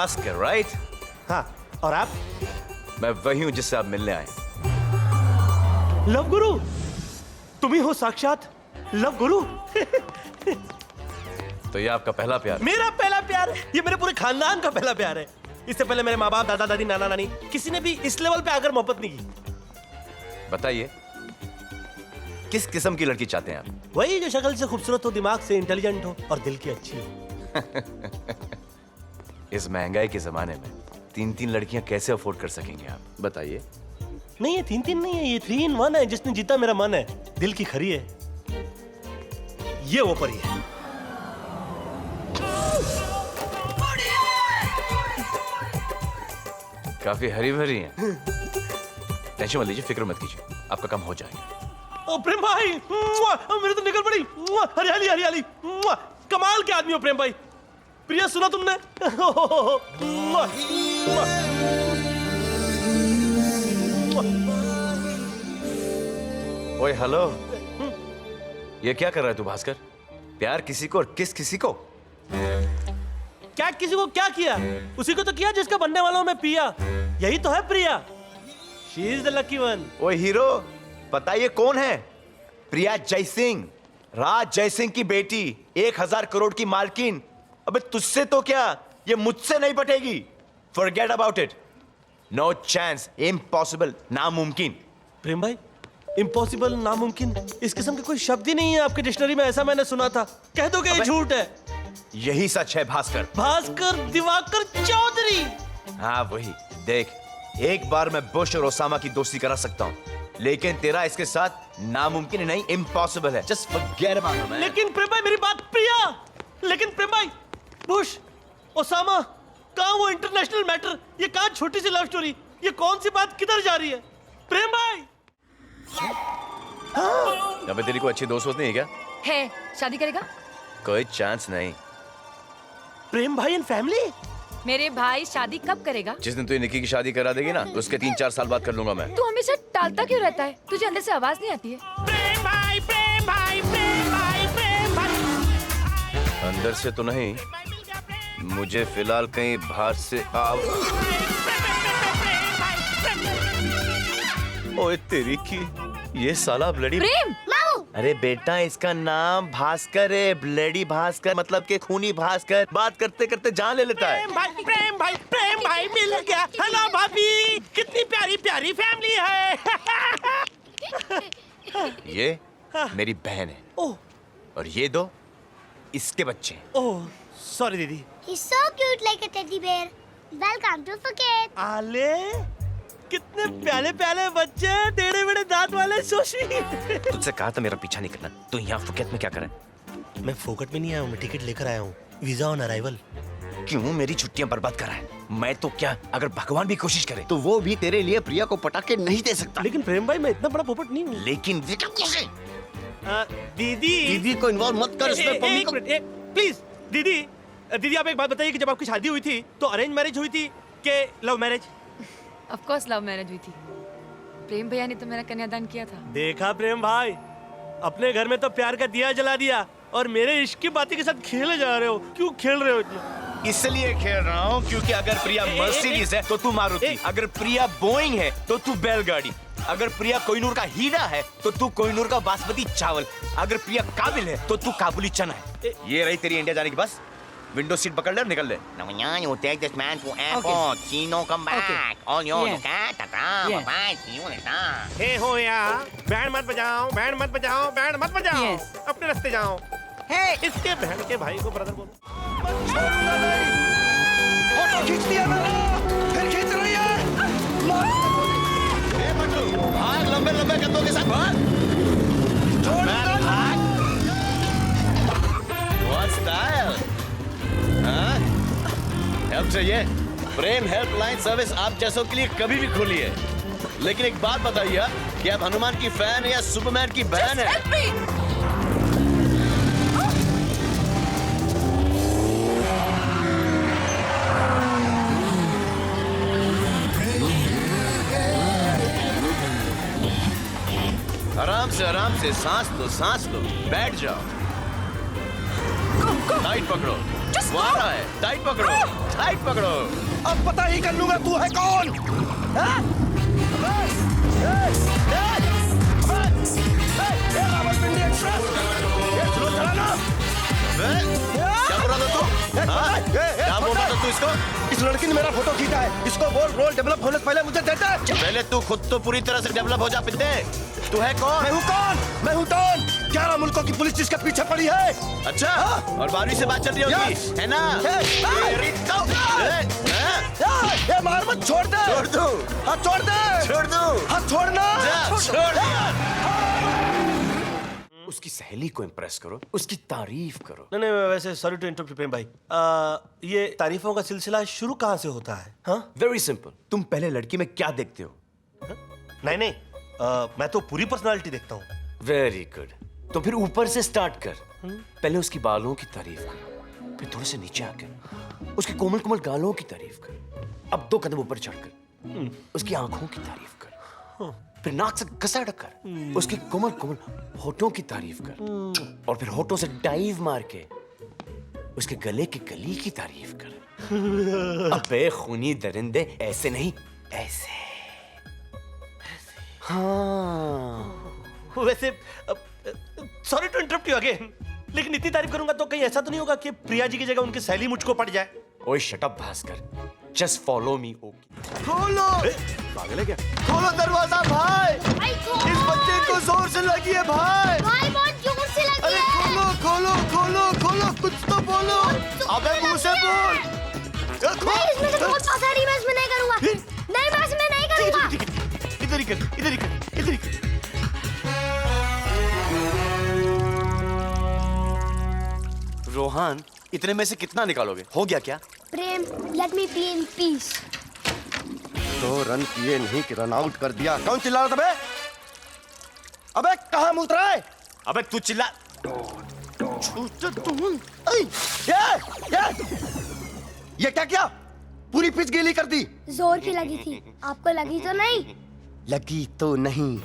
Bhaskar, right? हाँ, और आप? मैं वही हूं जिससे आप मिलने आए। लव गुरु, तुम ही हो साक्षात लव गुरु। तो ये आपका पहला प्यार? मेरा पहला प्यार है, ये मेरे पूरे खानदान का पहला प्यार है। इससे पहले मेरे माँ बाप, दादा दादी, नाना नानी, किसी ने भी इस लेवल पे आकर मोहब्बत नहीं की। बताइए, किस किस्म की लड़की चाहते हैं आप? वही जो शक्ल से खूबसूरत हो, दिमाग से इंटेलिजेंट हो और दिल की अच्छी हो। इस महंगाई के जमाने में 3-3 लड़कियां कैसे अफोर्ड कर सकेंगे आप? बताइए। नहीं, ये 3-3 नहीं है, ये 3 in 1 है। जिसने जीता मेरा मन है, दिल की खरी है, ये वो परी है। काफी हरी भरी हैं। टेंशन मत लीजिए, फिक्र मत कीजिए, आपका काम हो जाएगा। ओ प्रेम भाई, मेरे तो निकल पड़ी। हरियाली हरियाली, कमाल के आदमी हो प्रेम भाई। प्रिया, सुना तुमने? ओए हेलो, ये क्या कर रहा है तू भास्कर? प्यार किसी को और किस किसी को? क्या किसी को क्या किया? उसी को तो किया जिसका बनने वालों में पिया। यही तो है Priya. She is the lucky one. ओए हीरो, बताइए कौन है? प्रिया जयसिंह, राज जयसिंह की बेटी, 1000 करोड़ की मालकिन। अबे तुझसे तो क्या, ये मुझसे नहीं पटेगी। Forget about it. No chance, impossible, नामुमकिन। प्रेम भाई, इम्पॉसिबल, नामुमकिन, इस किस्म के कोई शब्द ही नहीं है आपके डिक्शनरी में, ऐसा मैंने सुना था। कह दो कि ये झूठ है। यही सच है भास्कर। भास्कर दिवाकर चौधरी। हाँ वही। देख, एक बार मैं बुश और ओसामा की दोस्ती करा सकता हूँ, लेकिन तेरा इसके साथ नामुमकिन नहीं, इम्पॉसिबल है। Just forget about it man. लेकिन प्रेम भाई, मेरी बात प्रिया। लेकिन प्रेम भाई, बुश, ओसामा, कहाँ वो इंटरनेशनल मैटर, ये कहाँ छोटी सी लव स्टोरी, ये कौन सी बात किधर जा रही है? प्रेम भाई, अबे तेरी कोई अच्छी दोस्त नहीं है क्या? है, शादी करेगा? कोई चांस नहीं। प्रेम भाई एंड फैमिली? मेरे भाई शादी कब करेगा? जिस दिन तू निक्की की शादी करा देगी ना, उसके 3-4 साल बाद कर लूंगा मैं। तू हमेशा टालता क्यों रहता है? तुझे अंदर से आवाज नहीं आती है? प्रेम भाई, प्रेम भाई, प्रेम भाई, प्रेम भाई। अंदर से तो नहीं, मुझे फिलहाल कहीं बाहर से ओए तेरी की, ये साला ब्लडी प्रेम! अरे बेटा, इसका नाम भास्कर है। ब्लडी भास्कर मतलब के खूनी भास्कर। बात करते करते जान ले लेता है। प्रेम भाई, प्रेम भाई, प्रेम भाई मिल गया। हेलो भाभी, कितनी प्यारी प्यारी फैमिली है। ये मेरी बहन है। ओह, और ये दो इसके बच्चे हैं। ओह, सॉरी दीदी। He's so cute like a teddy bear. Welcome to Phuket. आले, कितने प्याले प्याले बच्चे, टेढ़े मेढ़े दांत वाले, सो स्वीट। तुझसे कहा था मेरा पीछा नहीं करना। तू यहाँ फुकेत में क्या कर रहा है? मैं फोकट में नहीं आया हूँ, मैं टिकट लेकर आया हूँ। Visa on arrival. क्यों मेरी छुट्टियां बर्बाद कर रहा है? मैं तो क्या, अगर भगवान भी कोशिश करे तो वो भी तेरे लिए प्रिया को पटा के नहीं दे सकता। लेकिन प्रेम भाई, मैं इतना बड़ा पोपट नहीं हूँ। लेकिन दीदी, दीदी को इन्वॉल्व मत कर इसमें। एक मिनट, प्लीज। दीदी, दीदी आप एक बात बताइए कि जब आपकी शादी हुई थी तो अरेंज मैरिज हुई थी कि love marriage? Of course love marriage हुई थी। प्रेम भैया ने तो मेरा कन्यादान किया था। देखा प्रेम भाई, अपने घर में तो प्यार का दिया जला दिया और मेरे इश्क की बातें के साथ खेले जा रहे हो। क्यों खेल रहे हो इतना? इसलिए खेल रहा हूँ क्योंकि अगर प्रिया मर्सिडीज है तो तू मारुति, अगर प्रिया बोइंग है तो तू बैलगाड़ी, अगर प्रिया कोहिनूर का हीरा है तो तू कोहिनूर का बासमती चावल, अगर प्रिया काबिल है तो तू काबुली चना है। ये रही तेरी इंडिया जाने की बस। विंडो सीट पकड़ ले और निकल ले। You take this man to airport. See no come back. On your Yeah. lookout. Tata. Yeah. Bye. See you later. हे हो या, बैंड मत बजाओ, बैंड मत बजाओ, बैंड मत बजाओ। Yes. अपने रास्ते जाओ। हे, इसके बहन के भाई को ब्रदर बोलो। फोटो खींच लिया मैंने, फिर खींच रही है। भाग लंबे लंबे कदमों के साथ भाग। What style? हाँ? हेल्प चाहिए? प्रेम हेल्पलाइन सर्विस आप जैसों के लिए कभी भी खुली है। लेकिन एक बात बताइए कि आप हनुमान की फैन या सुपरमैन की बहन है? Help me! आराम से सांस लो, बैठ जाओ। टाइट पकड़ो। वो आ रहा है, टाइट पकड़ो, टाइट पकड़ो। अब पता ही कर लूंगा तू है कौन। हाँ? ये रावलपिंडी एक्सप्रेस, ये स्लो चलाना। क्या बोल रहा था तू? हाँ? क्या बोल रहा था तू इसको? इस लड़की ने मेरा फोटो खींचा है, इसको बोल रोल डेवलप होने से पहले मुझे दे दे। पहले तू खुद तो पूरी तरह से डेवलप हो जा पिंदे। तू है कौन? मैं हूँ कौन? मैं हूँ डॉन। 11 मुल्कों की पुलिस जिसके पीछे पड़ी है। अच्छा, और बारहवीं से बात चल रही होगी, है ना? ये मार मत, छोड़ दे। छोड़ दो। हाँ छोड़ दे। छोड़ दो। हाँ छोड़ना। छोड़ दिया। उसकी सहेली को इम्प्रेस करो, उसकी तारीफ करो। नहीं वैसे सॉरी टू इंटरप्ट प्रेम भाई, ये तारीफों का सिलसिला शुरू कहाँ से होता है? हाँ वेरी सिंपल। तुम पहले लड़की में क्या देखते हो? नहीं मैं तो पूरी पर्सनालिटी देखता हूँ। Very good. तो फिर ऊपर से स्टार्ट कर। पहले उसकी बालों की तारीफ कर, फिर थोड़े से नीचे आकर उसके कोमल कोमल गालों की तारीफ कर। अब 2 कदम ऊपर चढ़कर उसकी आंखों की तारीफ कर, फिर नाक से घसड़ कर उसके कोमल कोमल होठों की तारीफ कर, और फिर होठों से डाइव मार के उसके गले की कली की तारीफ कर। अबे खूनी दरिंदे, ऐसे नहीं, ऐसे। हाँ। वैसे sorry to interrupt you again, लेकिन इतनी तारीफ करूंगा तो कहीं ऐसा तो नहीं होगा कि प्रिया जी की जगह उनकी सहेली मुझको पड़ जाए? ओए shut up Bhaskar, just follow me. Okay खोलो। पागल है क्या? खोलो दरवाजा भाई। भाई इस बच्चे को जोर से लगी है भाई। भाई बहुत जोर से लगी अरे है। खोलो खोलो खोलो खोलो, कुछ तो बोलो। अबे मुंह से बोल। नहीं, इसमें से बहुत आसानी है, मैं इसमें नहीं करूंगा। नहीं, मैं इसमें नहीं करूंगा। इधर ही कर, इधर ही कर, इधर ही कर। रोहन, इतने में से कितना निकालोगे? हो गया क्या? Prem, let me be in peace. 2 run किए नहीं कि रन आउट कर दिया। कौन चिल्ला रहा था बे? अबे कहाँ मुत रहा है? अबे तू चिल्ला। ये क्या किया? पूरी पिच गीली कर दी। जोर की लगी थी, आपको लगी तो नहीं? लगी तो नहीं।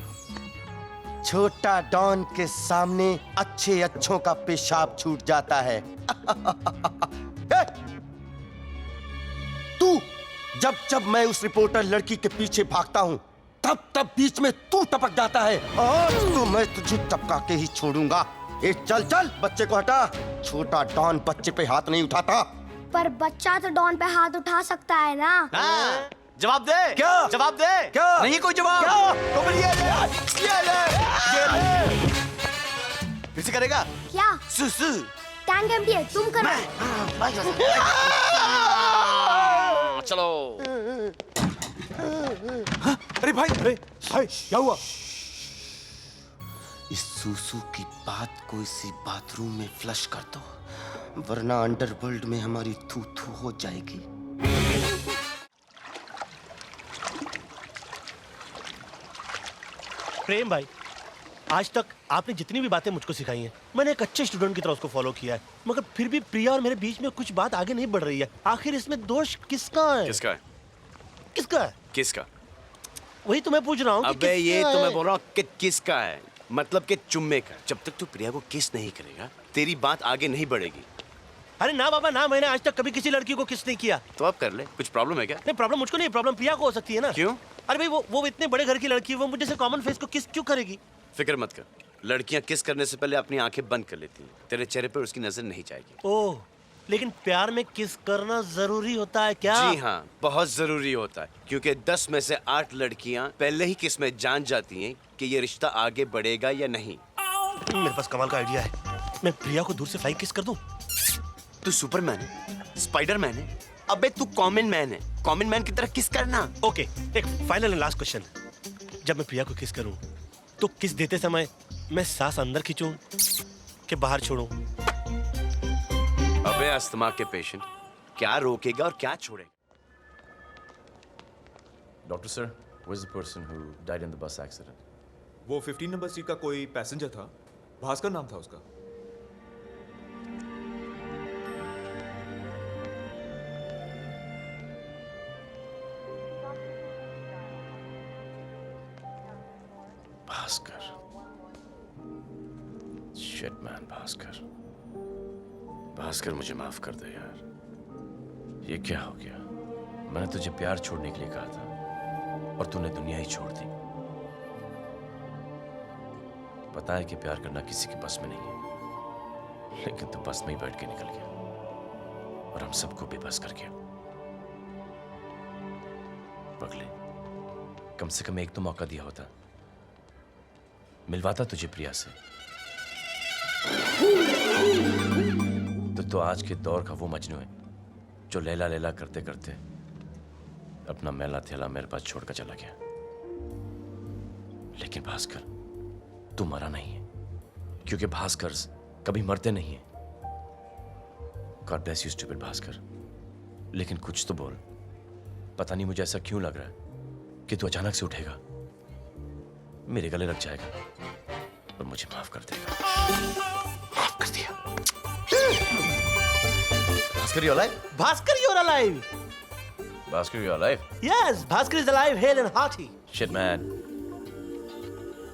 छोटा डॉन के सामने अच्छे अच्छों का पेशाब छूट जाता है। ए! तू जब जब मैं उस रिपोर्टर लड़की के पीछे भागता हूं, तब तब बीच में तू टपक जाता है। आज तो मैं तुझे टपका के ही छोड़ूंगा। ए चल चल, बच्चे को हटा। छोटा डॉन बच्चे पे हाथ नहीं उठाता। पर बच्चा तो डॉन पे हाथ उठा सकता है ना? हाँ, जवाब दे। क्या? जवाब दे। क्या? नहीं कोई जवाब। क्या? तो फिर ये ले। फिर से करेगा? क्या? सुसु। टैंक एम्प्टी है, तुम करो। चलो। अरे भाई, क्या हुआ? इस सूसू की बात को इसी बाथरूम में फ्लश कर दो, वरना अंडरवर्ल्ड में हमारी थू थू हो जाएगी। प्रेम भाई, आज तक आपने जितनी भी बातें मुझको सिखाई हैं, मैंने एक अच्छे स्टूडेंट की तरह उसको फॉलो किया है, मगर फिर भी प्रिया और मेरे बीच में कुछ बात आगे नहीं बढ़ रही है। आखिर इसमें दोष किसका है? किसका है? किसका है? किसका? वही तो मैं पूछ रहा हूँ कि अबे ये किसका तो है? मैं बोल रहा हूँ कि किसका है, मतलब कि चुम्मे का। जब तक तू प्रिया को किस नहीं करेगा, तेरी बात आगे नहीं बढ़ेगी। अरे ना बाबा ना, मैंने आज तक कभी किसी लड़की को किस नहीं किया। तो अब कर ले। कुछ प्रॉब्लम है क्या? नहीं, प्रॉब्लम मुझको नहीं, प्रॉब्लम प्रिया को हो सकती है ना। क्यों? अरे भाई वो इतने बड़े घर की लड़की है, वो मुझे से कॉमन फेस को किस क्यों करेगी? फिक्र मत कर, लड़कियां किस करने से पहले अपनी आंखें बंद कर लेती हैं। तेरे चेहरे पर उसकी नजर नहीं जाएगी। ओह, लेकिन प्यार में किस करना जरूरी होता है क्या? जी हाँ, बहुत जरूरी होता है, क्योंकि 10 में से 8 लड़कियां पहले ही किस में जान जाती हैं कि ये रिश्ता आगे बढ़ेगा या नहीं। मेरे पास कमाल का आइडिया है। मैं प्रिया को दूर से फ्लाई किस कर दूं। तू सुपरमैन है, स्पाइडरमैन है, अबे तू कॉमन मैन है। कॉमन मैन की तरह किस करना। ओके, एक फाइनल एंड लास्ट क्वेश्चन। जब मैं प्रिया को किस करूं, तो किस देते समय मैं सांस अंदर खींचूं कि बाहर छोड़ूं? अबे अस्थमा के पेशेंट, क्या रोकेगा और क्या छोड़ेगा? Doctor sir, where's the person who died in the bus accident? वो 15 नंबर सीट का कोई पैसेंजर था, भास्कर नाम था उसका। Bhaskar. Shit man, Bhaskar. Bhaskar मुझे माफ कर दे यार। ये क्या हो गया? मैंने तुझे प्यार छोड़ने के लिए कहा था और तूने दुनिया ही छोड़ दी। पता है कि प्यार करना किसी के बस में नहीं है, लेकिन तू बस में ही बैठ के निकल गया और हम सबको बेबस कर गया। पगले, कम से कम एक तो मौका दिया होता, मिलवाता तुझे प्रिया से। तो आज के दौर का वो मजनू है जो लैला लैला करते करते अपना मैला थैला मेरे पास छोड़कर चला गया। लेकिन भास्कर, तू मरा नहीं है, क्योंकि भास्कर कभी मरते नहीं है। God bless you stupid Bhaskar. लेकिन कुछ तो बोल। पता नहीं मुझे ऐसा क्यों लग रहा है कि तू अचानक से उठेगा, मेरे गले लग जाएगा और मुझे माफ कर देगा। माफ कर दिया। Bhaskar, you alive? Bhaskar, you're alive. Bhaskar, you alive? Yes, Bhaskar is alive, hale and hearty. Shit, man.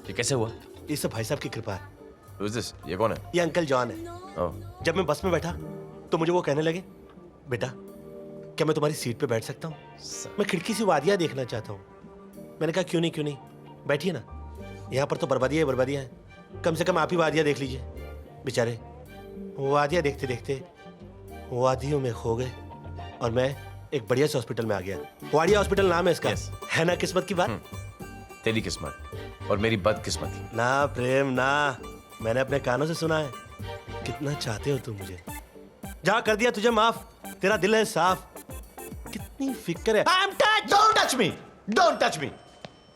ये कैसे हुआ? ये सब भाई साहब की कृपा है। Who is this? ये कौन है? ये अंकल जॉन है। Oh. जब मैं बस में बैठा तो मुझे वो कहने लगे, बेटा क्या मैं तुम्हारी सीट पे बैठ सकता हूँ? मैं खिड़की से वादियाँ देखना चाहता हूँ। मैंने कहा क्यों नहीं, बैठिए ना। यहाँ पर तो बर्बादियाँ हैं, कम से कम आप ही वादियाँ देख लीजिए। बेचारे वादियाँ देखते देखते वादियों में खो गए और मैं एक बढ़िया से हॉस्पिटल में आ गया। वाडिया हॉस्पिटल नाम है इसका। Yes. है ना किस्मत की बात? तेरी किस्मत और मेरी बदकिस्मती। ना प्रेम ना, मैंने अपने कानों से सुना है। कितना चाहते हो तुम मुझे। जा कर दिया तुझे माफ, तेरा दिल है साफ। कितनी फिक्र है। I'm touched. Don't touch me. Don't touch me.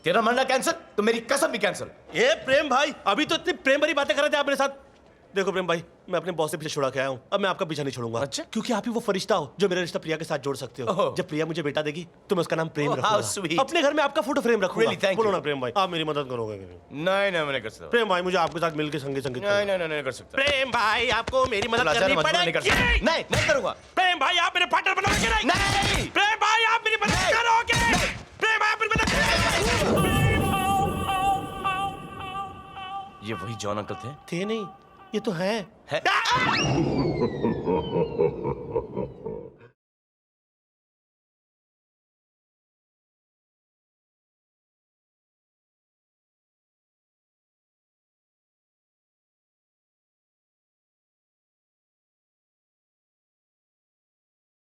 तेरा मरना कैंसिल तो मेरी कसम भी कैंसिल। ए प्रेम भाई, अभी तो इतनी प्रेम भरी बातें कर रहे थे आप मेरे साथ। देखो प्रेम भाई, मैं अपने बॉस से पीछे छुड़ा के आया हूँ। अब मैं आपका पीछा नहीं छोड़ूंगा। अच्छा? क्योंकि आप ही वो फरिश्ता हो जो मेरा रिश्ता प्रिया के साथ जोड़ सकते हो। ओह। जब प्रिया मुझे बेटा देगी तो मैं उसका नाम प्रेम Oh, how रखूंगा। sweet. अपने घर में आपका फोटो फ्रेम रखूंगा। Really, thank बोलो you. ना प्रेम भाई, आप मेरी मदद करोगे? नहीं मैं नहीं कर सकता। प्रेम भाई, मुझे आपके साथ मिलकर संगीत नहीं कर सकता। प्रेम भाई, आपको मेरी मदद करनी नहीं कर पड़ेगी। सकता। नहीं करूंगा। प्रेम भाई, आप मेरे पार्टनर बनोगे नहीं? नहीं। प्रेम भाई, आप मेरी मदद करोगे? प्रेम भाई, आप मेरी मदद करोगे? ये वही जॉन अंकल थे? थे नहीं, ये तो है।